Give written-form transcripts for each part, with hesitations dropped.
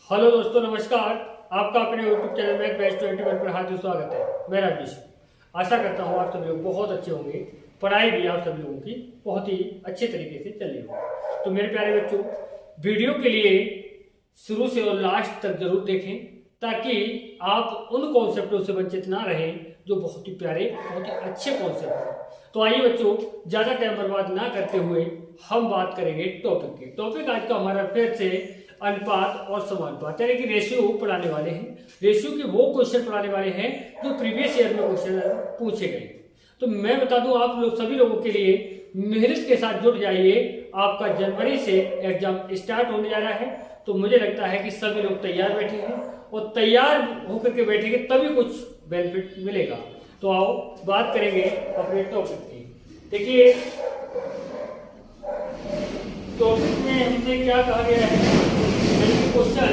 Hello दोस्तों, नमस्कार। आपका अपने यूट्यूब चैनल में बैच 21 पर हार्दिक स्वागत है। मैं राजेश आशा करता हूँ आप सभी लोग बहुत अच्छे होंगे। पढ़ाई भी आप सभी लोगों की बहुत ही अच्छे तरीके से चल रही होगी। तो मेरे प्यारे बच्चों, वीडियो के लिए शुरू से और लास्ट तक जरूर देखें ताकि आप उन कॉन्सेप्टों से वंचित ना रहें जो बहुत ही प्यारे, बहुत ही अच्छे कॉन्सेप्ट हैं। तो आइए बच्चों, ज्यादा टाइम बर्बाद ना करते हुए हम बात करेंगे टॉपिक की। टॉपिक आज का हमारा फिर से अनुपात और समानुपात यानी कि रेशियो पढ़ाने वाले हैं। रेशियो के वो क्वेश्चन पढ़ाने वाले हैं जो प्रीवियस ईयर में क्वेश्चन पूछे गए। तो मैं बता दूं आप लोग सभी लोगों के लिए मेहनत के साथ जुट जाइए। आपका जनवरी से एग्जाम स्टार्ट होने जा रहा है, तो मुझे लगता है कि सभी लोग तैयार बैठे हैं और तैयार होकर के बैठेंगे तभी कुछ बेनिफिट मिलेगा। तो आओ बात करेंगे अपने टॉपिक की। देखिए टॉपिक में हमसे क्या कहा गया है क्वेश्चन।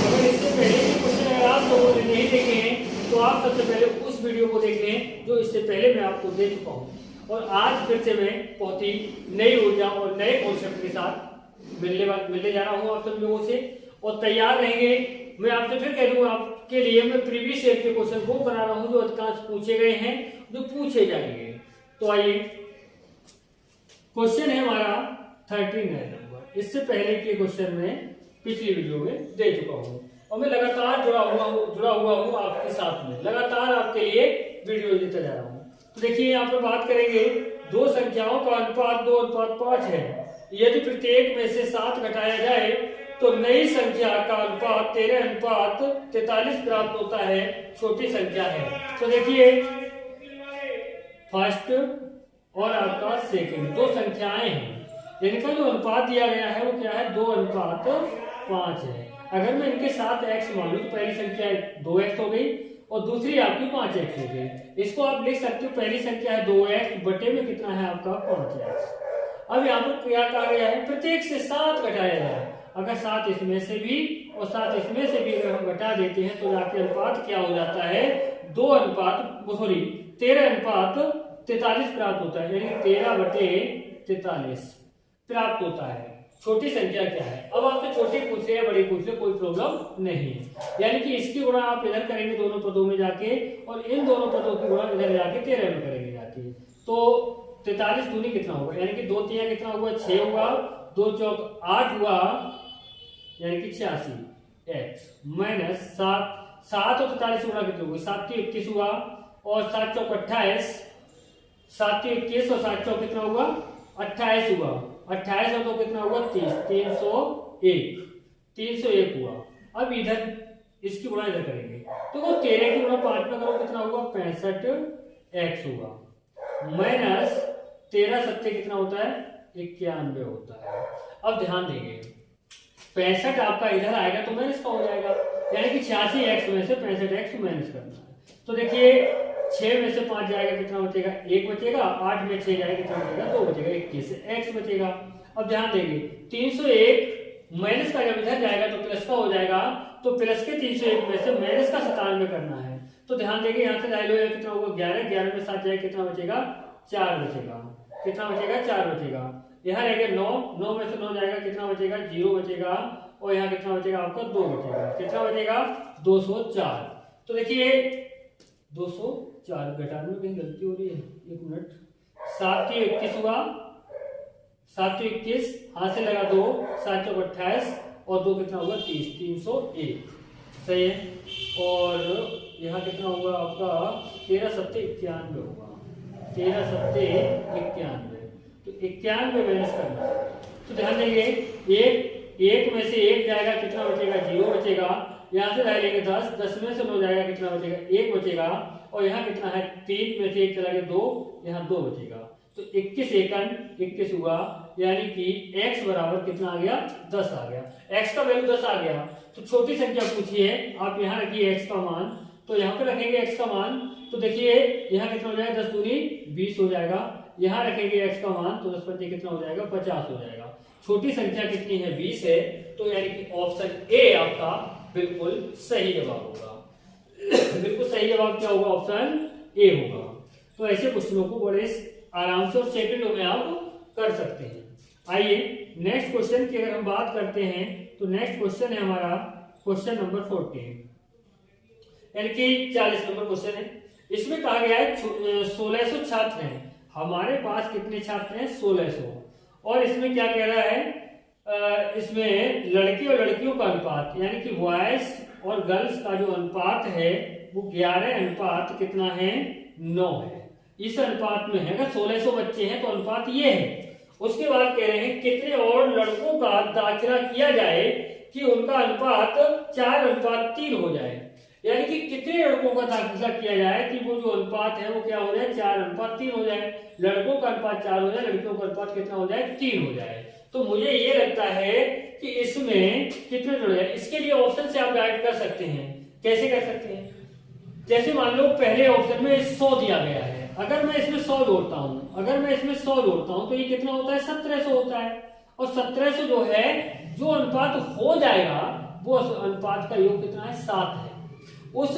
अगर इससे पहले के क्वेश्चन अगर आप लोगों ने नहीं देखे हैं तो आप सबसे पहले उस वीडियो को देख लें जो इससे पहले मैं आपको दे चुका हूं। और आज फिर से मैं बहुत ही नई ऊर्जा और नए कॉन्सेप्ट के साथ मिलने जा रहा हूं आप सभी लोगों से, और तैयार रहेंगे। मैं आपसे फिर कह दूंगा, आपके लिए मैं प्रीवियस ईयर के क्वेश्चन वो बना रहा हूं जो अधिकांश पूछे गए हैं, जो पूछे जाएंगे। तो आइए, क्वेश्चन है हमारा 39 नंबर। इससे पहले के क्वेश्चन में पिछली वीडियो में दे चुका हूं और मैं लगातार जुड़ा हुआ हूं आपके साथ में, लगातार आपके लिए वीडियो देता जा रहा हूं। तो देखिए यहाँ पर बात करेंगे दो संख्याओं का अनुपात 2:5 है। यदि प्रत्येक में से 7 घटाया जाए तो नई संख्या का अनुपात 13:43 प्राप्त होता है। छोटी संख्या है। तो देखिए फर्स्ट और आपका सेकंड दो संख्याएं हैं, इनका जो अनुपात दिया गया है वो क्या है, 2:5 है। अगर मैं इनके साथ x मान लूं तो पहली संख्या 2x हो गई और दूसरी आपकी 5x हो गई। इसको आप लिख सकते हो, पहली संख्या है 2x बटे में कितना है आपका 5x। अब यहाँ पर क्या कहा गया है, प्रत्येक से 7 घटाया जाए। अगर 7 इसमें से भी और 7 इसमें से भी अगर हम घटा देते हैं तो जाके अनुपात क्या हो जाता है, 13:43 प्राप्त होता है, यानी 13/43 प्राप्त होता है। छोटी संख्या क्या है। अब आपसे छोटी पूछ ले या बड़ी पूछ ले कोई प्रॉब्लम नहीं है। यानी कि इसकी गुणा आप इधर करेंगे दोनों पदों में जाके, और इन दोनों पदों की गुणा इधर जाके 13 में करेंगे जाके। तो 43 दूनी कितना होगा, यानी कि 2 3 कितना हुआ, 6 हुआ, 2 चौक 8 हुआ, यानी कि 86x माइनस 7 और 43 गुणा कितने हुए, 7 3 21 हुआ और 7 चौक 28, 7 3 21 और 7 चौक कितना हुआ 28 हुआ, 28 और 2 कितना हुआ 30, 301 हुआ। अब इधर इसकी गुणा इधर करेंगे तो वो 13 की गुणा 5 में करो कितना हुआ 65x हुआ, माइनस 13 7 कितना होता है 91 होता है। अब ध्यान देंगे 65 आपका इधर आएगा तो माइनस का हो जाएगा, यानी कि 86x में से 65x माइनस करना है। तो देखिए 6 में से 5 जाएगा कितना बचेगा, 1 बचेगा, 8 में 6 जाएगा कितना बचेगा, 2 बचेगा, 21 x बचेगा। अब ध्यान देंगे 301 माइनस का जब इधर जाएगा तो प्लस का हो जाएगा, तो प्लस के 301 में से माइनस का 97 करना है। तो ध्यान देंगे यहाँ से जाएगा कितना होगा 11, 11 में 7 जाएगा कितना बचेगा 4 बचेगा, कितना बचेगा 4 बचेगा। यहाँ रहेगा 9, 9 में से 9 जाएगा कितना बचेगा 0 बचेगा, और यहाँ कितना बचेगा आपका 2 बचेगा, कितना बचेगा 204। तो देखिए 204 घटाने में कहीं गलती हो रही है, 1 मिनट, 7 3 21 हुआ, 7 3 21 हाथ से लगा 2, 7 चौक 28 और 2 कितना होगा 30, 301 सही है। और यहाँ कितना होगा आपका 13 7 91 होगा, 13 7 91, तो 91 माइनस करना है। तो ध्यान देंगे एक में से 1 जाएगा कितना बचेगा 0 बचेगा, यहाँ से रह लेंगे 10, 10 में से 9 जाएगा कितना बचेगा 1 बचेगा, और यहाँ कितना है 3 में से 1 चला गया 2, यहाँ 2 बचेगा। तो 21 एकन 21 हुआ, यानी कि x बराबर कितना आ गया 10 आ गया, x का वैल्यू 10 आ गया। तो छोटी संख्या पूछी है, आप यहाँ रखिए x का मान, तो यहाँ पे रखेंगे x का मान, तो देखिए यहाँ कितना हो जाएगा 10 दूनी 20 हो जाएगा, यहाँ रखेंगे x का मान तो 10 पंजे कितना हो जाएगा 50 हो जाएगा। छोटी संख्या कितनी है 20 है, तो यानी कि ऑप्शन ए आपका बिल्कुल सही जवाब होगा। बिल्कुल सही जवाब क्या होगा, ऑप्शन ए होगा। तो ऐसे क्वेश्चनों को बड़े आराम से और सेकंडों में आप कर सकते हैं। आइए नेक्स्ट क्वेश्चन की अगर हम बात करते हैं तो नेक्स्ट क्वेश्चन है हमारा क्वेश्चन नंबर 14 यानी कि 40 नंबर क्वेश्चन है। इसमें कहा गया है 1600 छात्र हैं, हमारे पास कितने छात्र हैं 1600। और इसमें क्या कह रहा है, इसमें लड़के और लड़कियों का अनुपात यानी कि बॉयज और गर्ल्स का जो अनुपात है वो 11 अनुपात कितना है 9 है। इस अनुपात में है, अगर 1600 बच्चे हैं तो अनुपात ये है। उसके बाद कह रहे हैं कितने और लड़कों का दाखिला किया जाए कि उनका अनुपात 4:3 हो जाए, यानी कि कितने लड़कों का दाखिला किया जाए कि वो जो अनुपात है वो क्या हो जाए 4:3 हो जाए। लड़कों का अनुपात 4 हो जाए, लड़कियों का अनुपात कितना हो जाए 3 हो जाए। तो मुझे ये लगता है कि इसमें कितने जुड़ जाए। इसके लिए ऑप्शन से आप गाइड कर सकते हैं। कैसे कर सकते हैं, जैसे मान लो पहले ऑप्शन में 100 दिया गया है, अगर मैं इसमें 100 जोड़ता हूं तो ये कितना होता है 1700 होता है। और 1700 जो है जो अनुपात हो जाएगा वो अनुपात का योग कितना है 7 है। उस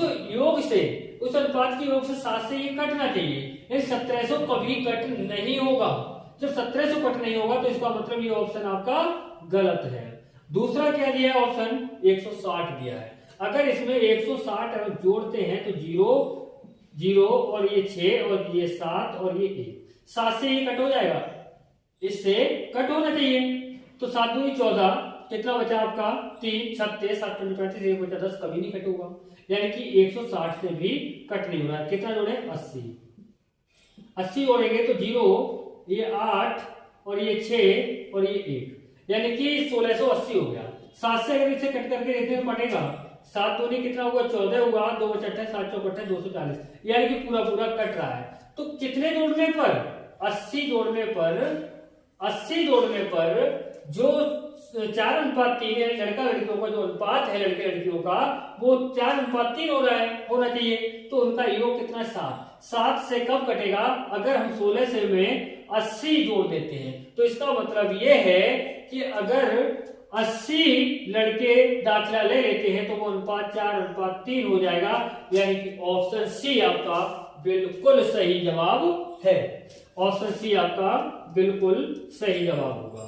अनुपात के योग से 7 से ये कटना चाहिए, लेकिन 1700 कभी कट नहीं होगा। जब 1700 कट नहीं होगा तो इसका मतलब ये ऑप्शन आपका गलत है। दूसरा क्या दिया है ऑप्शन 160 दिया है। अगर इसमें 160 अगर जोड़ते हैं तो 0 और ये 6 और ये 7 और ये 1, 7 से ये कट हो जाएगा, इससे कट होना चाहिए। तो 7 दूनी 14, कितना बचा आपका 3, 36, 7 5 35, 1 बचा 10, कभी नहीं कट होगा। यानी कि 160 से भी कट नहीं हो रहा है। कितना जोड़े 80 जोड़ेंगे तो 0, ये 8 और ये 6 और ये 1, यानी कि 1680 हो गया। 7 से अगर इसे कट करके देखने में पड़ेगा, 7 दूनी कितना होगा 14 होगा, 2 बचा 28, 7 चौक 240, यानी कि पूरा कट रहा है। तो कितने जोड़ने पर 80 जोड़ने पर जो 4:3 है, लड़का लड़कियों का जो अनुपात है लड़के लड़कियों का वो 4:3 हो रहा है, होना चाहिए। तो उनका योग कितना 7 से कब कटेगा, अगर हम 16 से में 80 जोड़ देते हैं। तो इसका मतलब ये है कि अगर 80 लड़के दाखिला ले लेते हैं तो वो अनुपात 4:3 हो जाएगा, यानी कि ऑप्शन सी आपका बिल्कुल सही जवाब है। ऑप्शन सी आपका बिल्कुल सही जवाब होगा।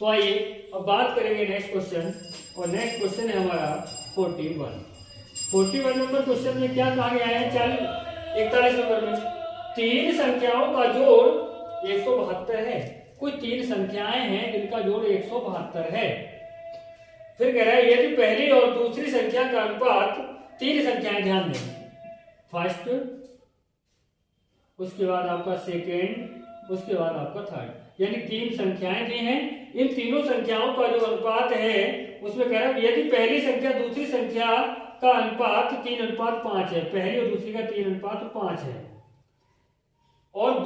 तो आइए अब बात करेंगे नेक्स्ट क्वेश्चन, और नेक्स्ट क्वेश्चन है हमारा 41 नंबर क्वेश्चन में क्या कहा गया है, 41 नंबर में 3 संख्याओं का जोड़ 172 है। कोई 3 संख्याएं हैं जिनका जोड़ 172 है। फिर कह रहा है यदि पहली और दूसरी संख्या का अनुपात, 3 संख्याएं ध्यान दें, फर्स्ट, उसके बाद आपका सेकेंड, उसके बाद आपका थर्ड, यानी 3 संख्याएं दी हैं। इन तीनों संख्याओं का जो अनुपात है उसमें कह रहा है यदि पहली संख्या दूसरी संख्या का अनुपात 3:5 है, पहली और दूसरी का 3:5 है, और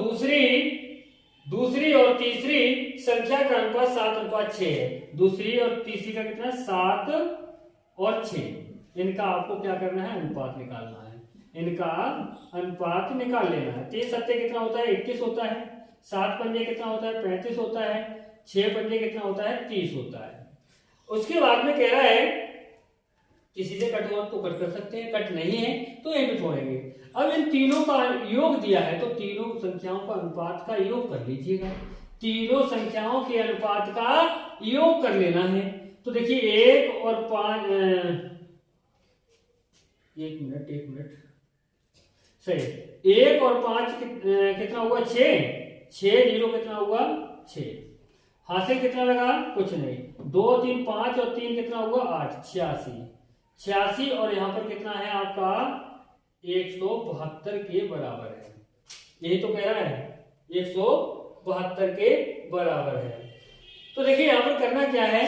दूसरी और तीसरी संख्या का अनुपात 7:6 है। दूसरी और तीसरी का कितना 7 और 6, इनका आपको क्या करना है अनुपात निकालना है, इनका अनुपात निकाल लेना है। 3 सत्ते कितना होता है 21 होता है, 7 पंजे कितना होता है 35 होता है, 6 पंजे कितना होता है 30 होता है। उसके बाद में कह रहा है किसी से कट हो तो कट कर सकते हैं, कट नहीं है तो यहीं पे छोड़ेंगे। अब इन तीनों का योग दिया है तो तीनों संख्याओं का अनुपात का योग कर लीजिएगा, तीनों संख्याओं के अनुपात का योग कर लेना है। तो देखिए 1 और 5, एक मिनट सही, 1 और 5 कितना हुआ 6 जीरो कितना हुआ 6, हासिल कितना लगा कुछ नहीं, 2 3 5 और 3 कितना हुआ 8, 86 और यहाँ पर कितना है आपका 172 के बराबर है। यही तो कह रहा है 172 के बराबर है। तो देखिए यहाँ पर करना क्या है,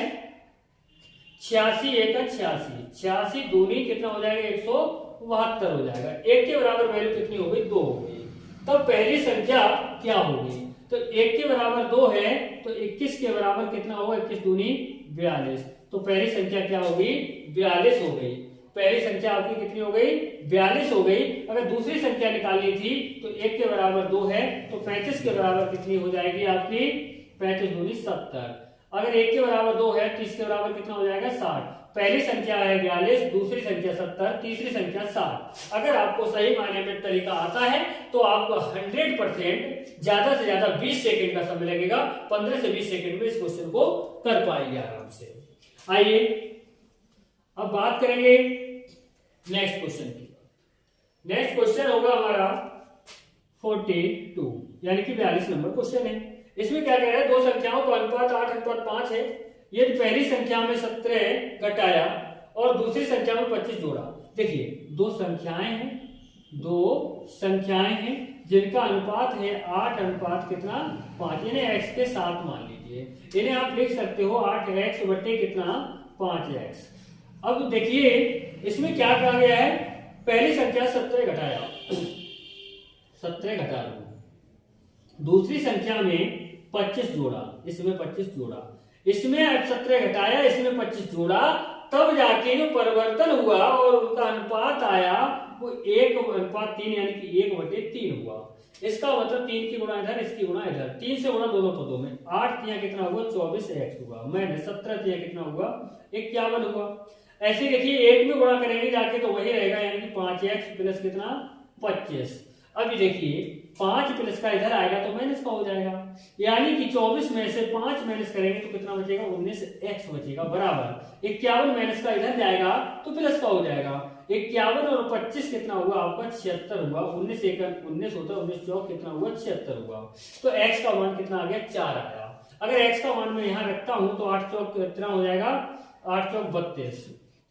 86 1 86 दूनी कितना हो जाएगा 172 हो जाएगा। 1 के बराबर वैल्यू कितनी हो गई 2 हो गई। तब पहली संख्या क्या होगी, तो 1 के बराबर 2 है तो 21 के बराबर कितना होगा 21 दूनी 42, तो पहली संख्या क्या होगी 42 हो गई। पहली संख्या आपकी कितनी हो गई 42 हो गई। अगर दूसरी संख्या निकालनी थी तो 1 के बराबर 2 है तो 35 के बराबर कितनी हो जाएगी आपकी 35 दूनी 70। अगर 1 के बराबर 2 है, 30 के बराबर कितना हो जाएगा 60। पहली संख्या है 42, दूसरी संख्या 70, तीसरी संख्या 60। अगर आपको सही मायने में तरीका आता है तो आपको 100% ज्यादा से ज्यादा 20 सेकंड का समय लगेगा। 15 से 20 सेकंड में इस क्वेश्चन को कर पाएंगे आराम से। आइए अब बात करेंगे नेक्स्ट क्वेश्चन की। नेक्स्ट क्वेश्चन होगा हमारा 42 यानी कि 42 नंबर क्वेश्चन है। इसमें क्या कह रहा है, दो संख्याओं का अनुपात 8:5 है। यदि पहली संख्या में 17 घटाया और दूसरी संख्या में 25 जोड़ा। देखिए दो संख्याएं हैं जिनका अनुपात है 8:5 इन्हें x के साथ मान लीजिए। इन्हें आप लिख सकते हो 8x बटे 5x। अब देखिए इसमें क्या कहा गया है, पहली संख्या 17 घटाया, 17 घटा लो, दूसरी संख्या में 25 जोड़ा, इसमें 25 जोड़ा, इसमें 17 घटाया, इसमें 25 जोड़ा, तब जाके जो परिवर्तन हुआ और उनका अनुपात आया वो 1:3 यानी कि 1/3 हुआ। इसका मतलब 3 की गुणा इधर, इसकी गुणा इधर, 3 से गुणा दोनों पदों में, 8 तिया कितना हुआ 24x हुआ, मैंने 17 तिया कितना हुआ 51 हुआ। ऐसे देखिए 1 में गुणा करेंगे जाके तो वही रहेगा यानी कि 5x प्लस कितना 25। अभी देखिए 5 प्लस का इधर आएगा तो माइनस का हो जाएगा, यानी कि 24 में से 5 माइनस करेंगे तो कितना बचेगा 19x बचेगा, बराबर 51 माइनस का इधर जाएगा तो प्लस का हो जाएगा। 51 और 25 कितना हुआ आपका 76 हुआ, 19 1 19 होता है, 19 चौक कितना हुआ 76 हुआ। तो x का मान कितना आ गया 4 आया। अगर x का मान मैं यहाँ रखता हूं तो 8 चौक कितना हो जाएगा 8 चौक 32।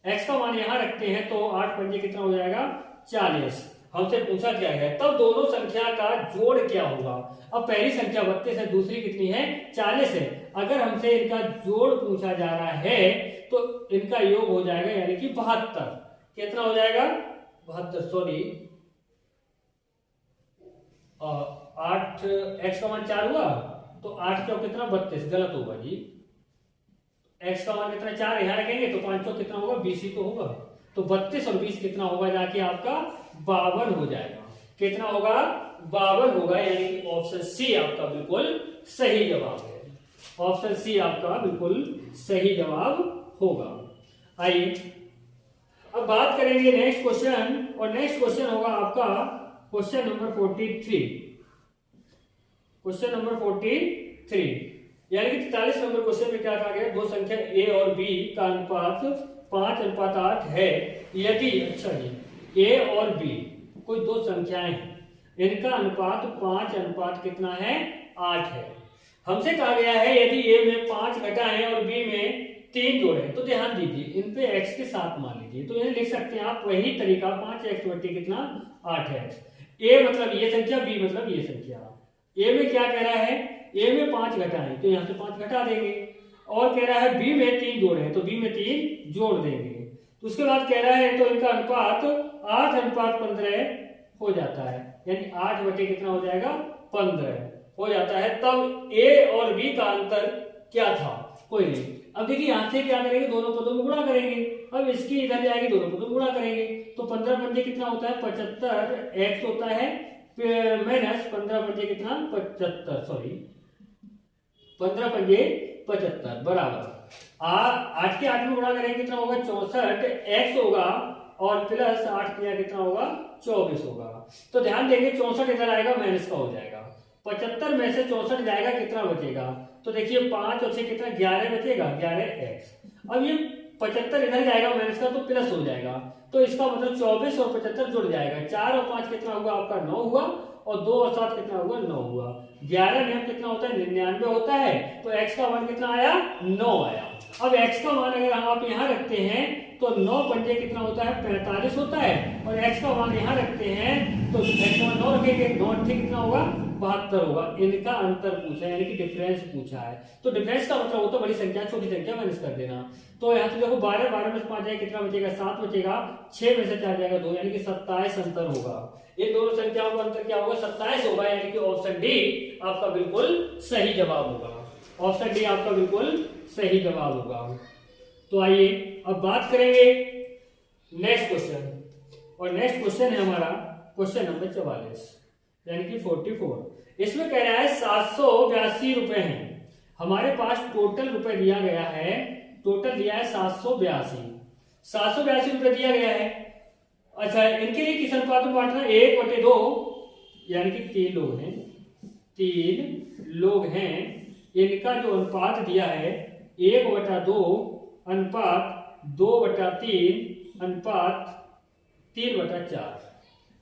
x का मान यहाँ रखते हैं तो 8 पंजे कितना हो जाएगा 40। हमसे पूछा क्या है, तब दोनों संख्या का जोड़ क्या होगा। अब पहली संख्या 32 है, दूसरी कितनी है 40 है। अगर हमसे इनका जोड़ पूछा जा रहा है तो इनका योग हो जाएगा यानी कि 72। कितना हो जाएगा 72, सॉरी 8 x का मान 4 हुआ तो 8 चौक कितना 32, गलत होगा जी। x का मान कितना 4 यहाँ रखेंगे तो 5 चौक कितना होगा 20 ही तो होगा, तो 32 और 20 कितना होगा जाके आपका 52 हो जाएगा। कितना होगा 52 होगा, यानी कि ऑप्शन सी आपका बिल्कुल सही जवाब है। ऑप्शन सी आपका बिल्कुल सही जवाब होगा। आइए अब बात करेंगे नेक्स्ट क्वेश्चन, और नेक्स्ट क्वेश्चन होगा आपका क्वेश्चन नंबर 43। क्वेश्चन नंबर 43 यानी कि 43 नंबर क्वेश्चन में क्या कहा गया, दो संख्या a और b का अनुपात 5:8 है। यदि अच्छा जी a और b कोई दो संख्याएं हैं, इनका अनुपात 5 कितना है 8 है। हमसे कहा गया है यदि a में 5 घटाएं और b में 3 जोड़ें, तो ध्यान दीजिए इन पे x के साथ मान लीजिए, तो ये लिख सकते हैं आप वही तरीका 5x बटे कितना 8x। a मतलब ये संख्या, b मतलब ये संख्या। a में क्या कह रहा है, a में 5 घटाएं तो यहाँ से 5 घटा देंगे, और कह रहा है b में 3 जोड़ें तो b में 3 जोड़ देंगे। तो उसके बाद कह रहा है तो इनका अनुपात 8:15 हो जाता है, यानी 8 बटे कितना हो जाएगा 15 हो जाता है। तब a और b का अंतर क्या था, कोई नहीं। अब देखिए यहाँ से क्या करेंगे, दोनों पदों में गुणा करेंगे। अब इसकी इधर जाएगी, दोनों पदों में गुणा करेंगे तो 15 पंजे कितना होता है 75x होता है, माइनस 15 पंजे कितना 75, सॉरी 15 पंजे 75 बराबर 8 के 8 में गुणा करेंगे कितना होगा 64x होगा, और प्लस 8 कितना होगा 24 होगा। तो ध्यान देंगे 64 इधर आएगा माइनस का हो जाएगा, 75 में से 64 जाएगा कितना बचेगा, तो देखिए 5 और 6 कितना 11 बचेगा 11x। अब ये 75 इधर जाएगा माइनस का तो प्लस हो जाएगा, तो इसका मतलब 24 और 75 जुड़ जाएगा, 4 और 5 कितना हुआ आपका 9 हुआ, और 2 और 7 कितना हुआ 9 हुआ। 11 में कितना होता है 99 होता है, तो x का मान कितना आया 9 आया। अब x का मान अगर हम आप यहाँ रखते हैं तो 9 पंजे कितना होता है 45 होता है, और x का मान यहाँ रखते हैं तो x का मान 9 रखेंगे, 9 कितना होगा 72 होगा। इनका अंतर पूछा है यानी कि डिफरेंस पूछा है, तो डिफरेंस का मतलब होता है बड़ी संख्या छोटी संख्या माइनस कर देना। तो यहाँ से देखो 12 में से 5 जाएगा कितना बचेगा 7 बचेगा, 6 में से 4 जाएगा 2 यानी कि 27 अंतर होगा। ये दोनों संख्याओं का अंतर क्या होगा 27 होगा, यानी कि ऑप्शन डी आपका बिल्कुल सही जवाब होगा। ऑप्शन डी आपका बिल्कुल सही जवाब होगा। तो आइए अब बात करेंगे नेक्स्ट क्वेश्चन, और नेक्स्ट क्वेश्चन है हमारा क्वेश्चन नंबर 44 यानी कि 44। इसमें कह रहा है 782 रुपए हैं, हमारे पास टोटल रुपए दिया गया है, टोटल दिया है 782 रुपए दिया गया है। अच्छा इनके लिए किस अनुपात में बांटना, 1/2 यानी कि 3 लोग हैं, 3 लोग हैं, इनका जो अनुपात दिया है 1/2 अनुपात 2/3 अनुपात 3/4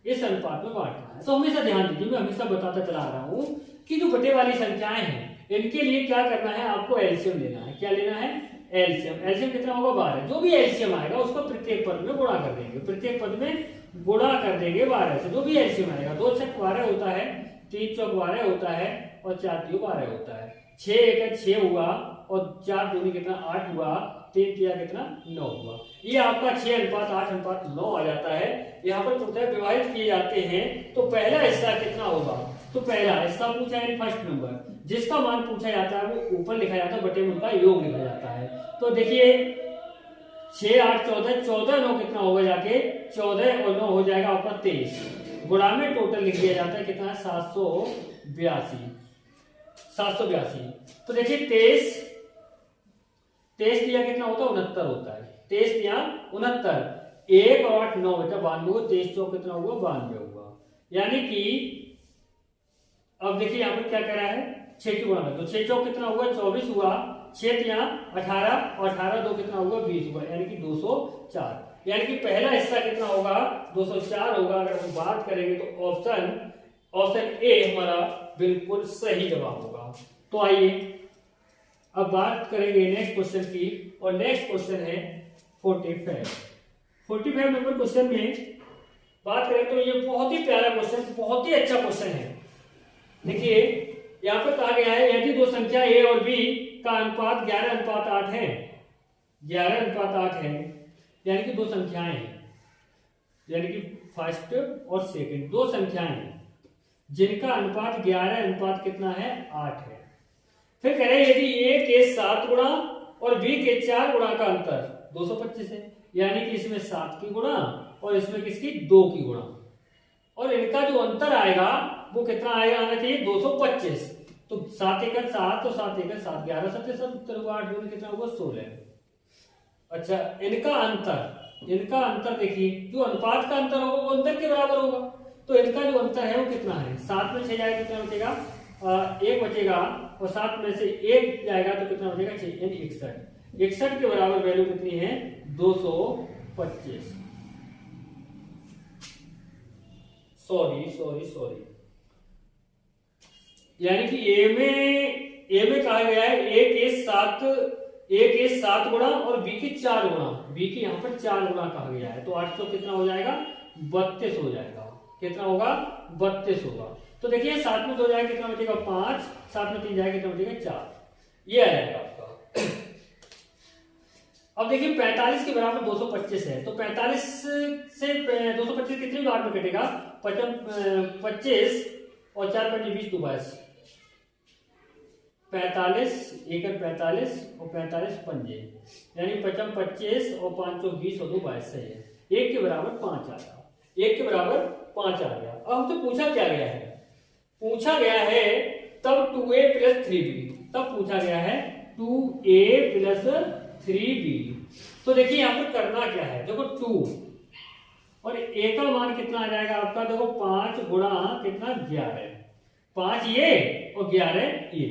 इस अनुपात में बांटना है। तो हमेशा ध्यान दीजिए, मैं हमेशा बताता चला रहा हूं कि जो बटे वाली संख्याएं हैं इनके लिए क्या करना है, आपको एलसीएम लेना है। क्या लेना है? एलसीएम। एलसीएम कितना होगा? 12। जो भी एलसीएम आएगा उसको प्रत्येक पद में गुणा कर देंगे, प्रत्येक पद में गुणा कर देंगे 12 से। जो भी एलसीएम आएगा, 2 छक 12 होता है, 3 चौक 12 होता है और 4 तियों 12 होता है। 6 एक 6 हुआ और 4 दूनी कितना 8 हुआ, 3 तिया कितना 9 हुआ। ये आपका 6:8:9 आ जाता है। यहाँ पर पूछा विभाजित किए जाते हैं तो पहला हिस्सा कितना होगा, तो पहला हिस्सा पूछा है फर्स्ट नंबर, जिसका मान पूछा जाता है वो ऊपर लिखा जाता है, बटे में उनका योग लिखा जाता है। तो देखिए 6 8 14, 14 9 कितना होगा जाके 14 और 9 हो जाएगा आपका 23। गुणा में टोटल लिख दिया जाता है कितना 782। तो देखिए 23 दिया कितना होता है 69 होता है। 23 दिया 69, 1 और 8 9 बेटा 92 होगा, 23 चौक कितना हुआ 92 हुआ। यानी कि अब देखिए यहाँ पर क्या कह रहा है 6 की गुणा में, तो 6 चौक कितना हुआ 24 हुआ, 6 तिया 18 और 18 2 कितना हुआ 20 हुआ, यानी कि 204। यानी कि पहला हिस्सा कितना होगा 204 होगा। अगर हम बात करेंगे तो ऑप्शन ए हमारा बिल्कुल सही जवाब होगा। तो आइए अब बात करेंगे नेक्स्ट क्वेश्चन की, और नेक्स्ट क्वेश्चन है 45 नंबर क्वेश्चन में बात करें तो ये बहुत ही प्यारा क्वेश्चन, बहुत ही अच्छा क्वेश्चन है। देखिए यहाँ पर कहा गया है यदि दो संख्या ए और बी का अनुपात 11:8 है, 11:8 है, यानी कि दो संख्याएं हैं, यानी कि फर्स्ट और सेकंड दो संख्याएं हैं जिनका अनुपात 11 कितना है 8 है। फिर कह रहे हैं यदि ए के 7 गुणा और बी के 4 गुणा का अंतर 225 है, यानी कि इसमें 7 की गुणा और इसमें किसकी 2 की गुणा, और इनका जो अंतर आएगा वो कितना आएगा, आना चाहिए 225। तो 7 एकड़ 7, तो 7 एकड़ 7, 11 7 उत्तर हुआ, 8 दूनी कितना हुआ 16। अच्छा इनका अंतर देखिए, जो अनुपात का अंतर होगा वो अंतर के बराबर होगा। तो इनका जो अंतर है वो कितना है, 7 में 6 जाएगा कितना बचेगा 1 बचेगा, और 7 में से 1 जाएगा तो कितना बचेगा 6, यानी 61। 61 के बराबर वैल्यू कितनी है 225। सॉरी यानी कि ए में कहा गया है ए के 7 गुणा और बी के 4 गुणा, बी के यहाँ पर 4 गुणा कहा गया है। तो 800 कितना हो जाएगा 32 हो जाएगा, कितना होगा 32 होगा। तो देखिए 7 में 2 जाएगा कितना बचेगा 5, 7 में 3 जाएगा कितना बचेगा 4, ये आ जाएगा आपका। अब देखिए 45 के बराबर 225 है, तो 45 से 225 कितनी बार में कटेगा 25 और 4 5 20 2 22, 45 1 45 और 45 पंजे, यानी 55 25 और 5 20 और 2 22 सही है। 1 के बराबर 5 आ गया, 1 के बराबर 5 आ गया। अब हमसे पूछा क्या गया है, पूछा गया है तब 2a + 3b, तब पूछा गया है 2a + 3b। तो देखिए यहां पर करना क्या है, देखो 2 और a का मान कितना आ जाएगा आपका, देखो 5 गुणा कितना 11, 5 ये और 11 ये,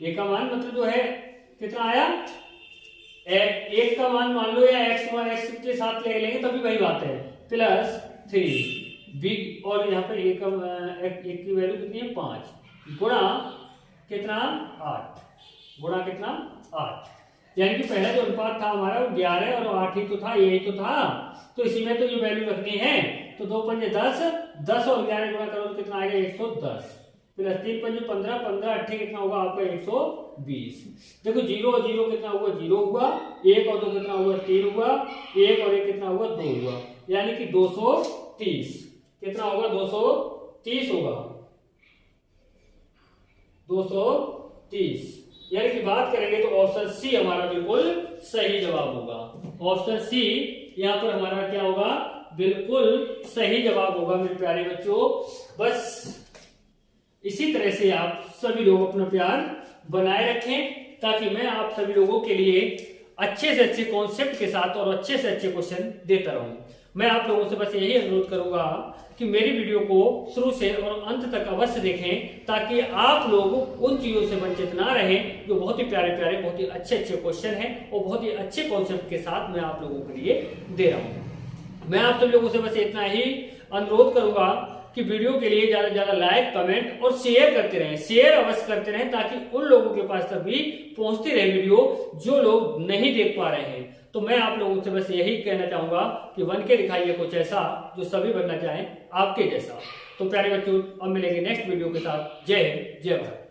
a का मान मतलब जो है कितना आया, एक का मान मान लो या x के साथ ले लेंगे तभी वही बात है, +3 b, और यहाँ पर एक की वैल्यू कितनी है 5 गुणा कितना 8, गुणा कितना 8, यानी कि पहला जो अनुपात था हमारा वो 11 और 8 ही तो था, यही तो था, तो इसी में तो ये वैल्यू रखनी है। तो 2 पंजे 10, 10 और 11 गुणा करो तो कितना आएगा 110, प्लस 3 पंजे 15, 15 8 कितना होगा आपका 120। देखो 0 और 0 कितना हुआ 0 हुआ, 1 और 2 कितना हुआ 3 हुआ, 1 और 1 कितना हुआ 2 हुआ, यानी कि 230 कितना होगा 230 होगा, 230। यानी कि बात करेंगे तो ऑप्शन सी हमारा बिल्कुल सही जवाब होगा। ऑप्शन सी यहाँ पर हमारा क्या होगा, बिल्कुल सही जवाब होगा मेरे प्यारे बच्चों। बस इसी तरह से आप सभी लोग अपना प्यार बनाए रखें ताकि मैं आप सभी लोगों के लिए अच्छे से अच्छे कॉन्सेप्ट के साथ और अच्छे से अच्छे क्वेश्चन देता रहूं। मैं आप लोगों से बस यही अनुरोध करूंगा कि मेरी वीडियो को शुरू से और अंत तक अवश्य देखें, ताकि आप लोग उन चीजों से वंचित ना रहें जो बहुत ही प्यारे प्यारे, बहुत ही अच्छे अच्छे क्वेश्चन हैं और बहुत ही अच्छे कॉन्सेप्ट के साथ मैं आप लोगों के लिए दे रहा हूं। मैं आप सब लोगों से बस इतना ही अनुरोध करूंगा कि वीडियो के लिए ज्यादा से ज्यादा लाइक, कमेंट और शेयर करते रहें, शेयर अवश्य करते रहें, ताकि उन लोगों के पास तक भी पहुंचती रहे वीडियो जो लोग नहीं देख पा रहे हैं। तो मैं आप लोगों से बस यही कहना चाहूंगा कि बन के दिखाइए कुछ ऐसा जो सभी बनना चाहें आपके जैसा। तो प्यारे बच्चों, अब मिलेंगे नेक्स्ट वीडियो के साथ। जय हिंद, जय भारत।